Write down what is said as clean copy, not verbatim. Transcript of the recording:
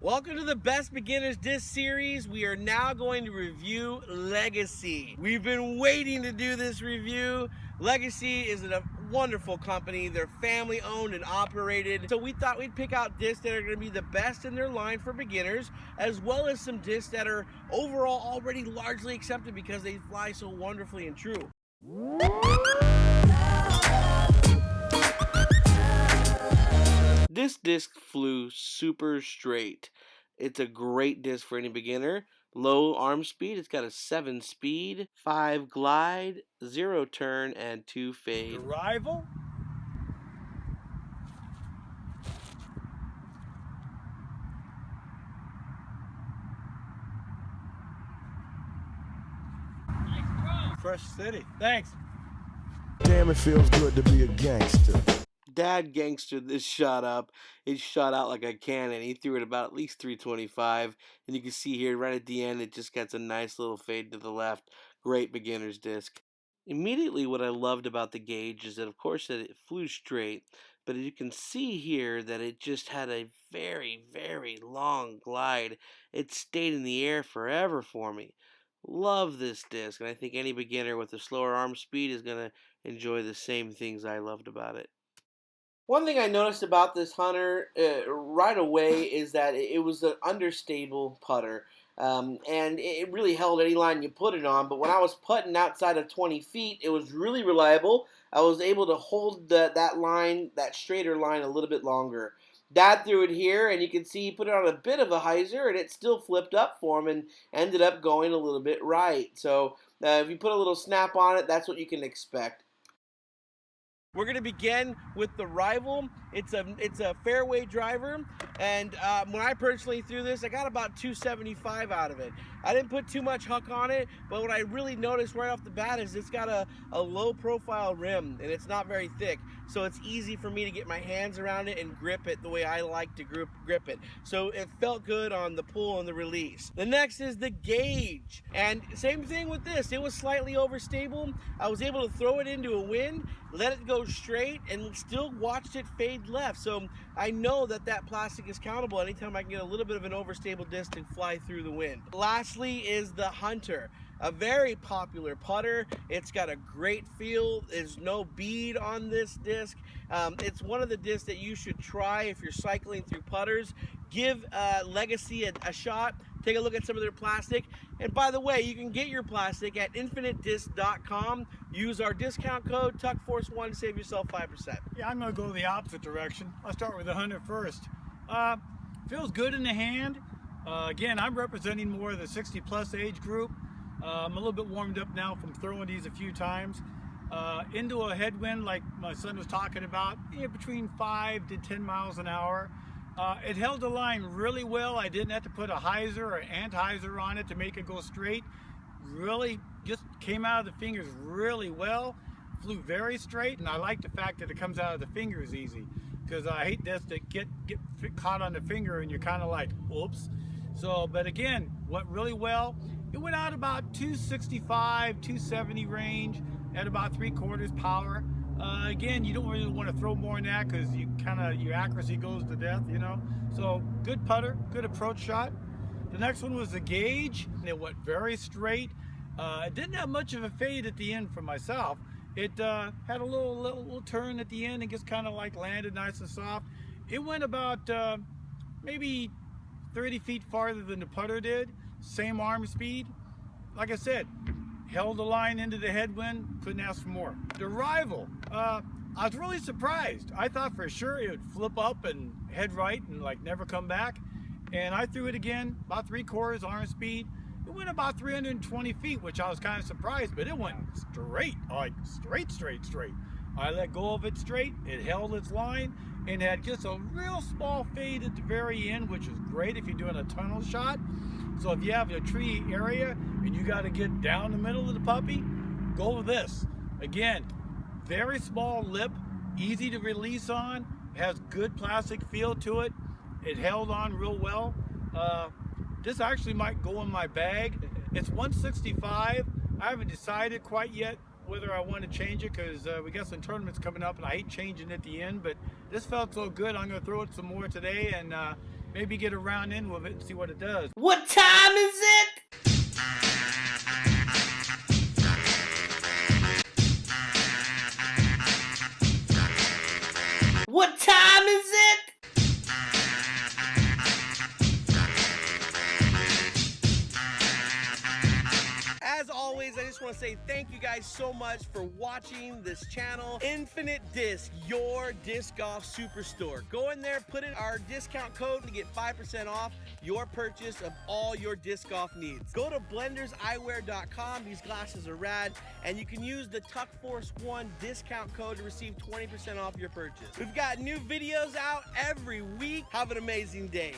Welcome to the Best Beginners Disc Series. We are now going to review Legacy. We've been waiting to do this review. Legacy is a wonderful company. They're family owned and operated. So we thought we'd pick out discs that are going to be the best in their line for beginners, as well as some discs that are overall already largely accepted because they fly so wonderfully and true. This disc flew super straight. It's a great disc for any beginner. Low arm speed. It's got a 7 speed, 5 glide, 0 turn, and 2 fade. Arrival. Fresh City. Thanks. Damn, it feels good to be a gangster. Dad gangstered this shot up. It shot out like a cannon. He threw it about at least 325. And you can see here right at the end, it just gets a nice little fade to the left. Great beginner's disc. Immediately what I loved about the gauge is that of course that it flew straight, but you can see here that it just had a very, very long glide. It stayed in the air forever for me. Love this disc, and I think any beginner with a slower arm speed is going to enjoy the same things I loved about it. One thing I noticed about this Hunter right away is that it was an understable putter. And it really held any line you put it on. But when I was putting outside of 20 feet, it was really reliable. I was able to hold that line, that straighter line, a little bit longer. Dad threw it here, and you can see he put it on a bit of a hyzer, and it still flipped up for him and ended up going a little bit right. So if you put a little snap on it, that's what you can expect. We're going to begin with the Rival. It's a fairway driver, and when I personally threw this, I got about 275 out of it. I didn't put too much huck on it, but what I really noticed right off the bat is it's got a low profile rim, and it's not very thick, so it's easy for me to get my hands around it and grip it the way I like to grip it. So it felt good on the pull and the release. The next is the gauge, and same thing with this. It was slightly overstable. I was able to throw it into a wind, let it go straight, and still watched it fade left. So I know that plastic is countable anytime I can get a little bit of an overstable disc and fly through the wind. Lastly is the Hunter, a very popular putter. It's got a great feel. There's no bead on this disc. It's one of the discs that you should try if you're cycling through putters. Give Legacy a shot. Take a look at some of their plastic. And by the way, you can get your plastic at infinitedisc.com. Use our discount code TUCKFORCE1 to save yourself 5%. Yeah, I'm going to go the opposite direction. I'll start with the Hunter first. Feels good in the hand. Again, I'm representing more of the 60-plus age group. I'm a little bit warmed up now from throwing these a few times. Into a headwind like my son was talking about, between 5 to 10 miles an hour. It held the line really well. I didn't have to put a hyzer or anti-hyzer on it to make it go straight. Really just came out of the fingers really well. Flew very straight, and I like the fact that it comes out of the fingers easy, because I hate this to get caught on the finger and you're kind of like, oops. So, but again, went really well. It went out about 265, 270 range at about 3/4 power. Again, you don't really want to throw more than that because your accuracy goes to death, So good putter, good approach shot. The next one was the gauge. It went very straight. It didn't have much of a fade at the end for myself. It had a little turn at the end and just kind of like landed nice and soft. It went about maybe 30 feet farther than the putter did. Same arm speed. Like I said, held the line into the headwind, couldn't ask for more. The Rival, I was really surprised. I thought for sure it would flip up and head right and like never come back. And I threw it again, about 3/4 arm speed. It went about 320 feet, which I was kind of surprised, but it went straight, like straight. I let go of it straight, it held its line, and had just a real small fade at the very end, which is great if you're doing a tunnel shot. So if you have a tree area and you got to get down the middle of the puppy, go with this. Again, very small lip, easy to release on, has good plastic feel to it. It held on real well. This actually might go in my bag. It's 165. I haven't decided quite yet whether I want to change it, because we got some tournaments coming up and I hate changing at the end, but this felt so good I'm going to throw it some more today, and maybe get a round in with it and see what it does. What time is it? What time is it? As always, I just want to say thank you guys so much for watching this channel. Infinite Disc, your disc golf superstore. Go in there, put in our discount code to get 5% off your purchase of all your disc golf needs. Go to blenderseyewear.com. These glasses are rad, and you can use the Tuck Force 1 discount code to receive 20% off your purchase. We've got new videos out every week. Have an amazing day.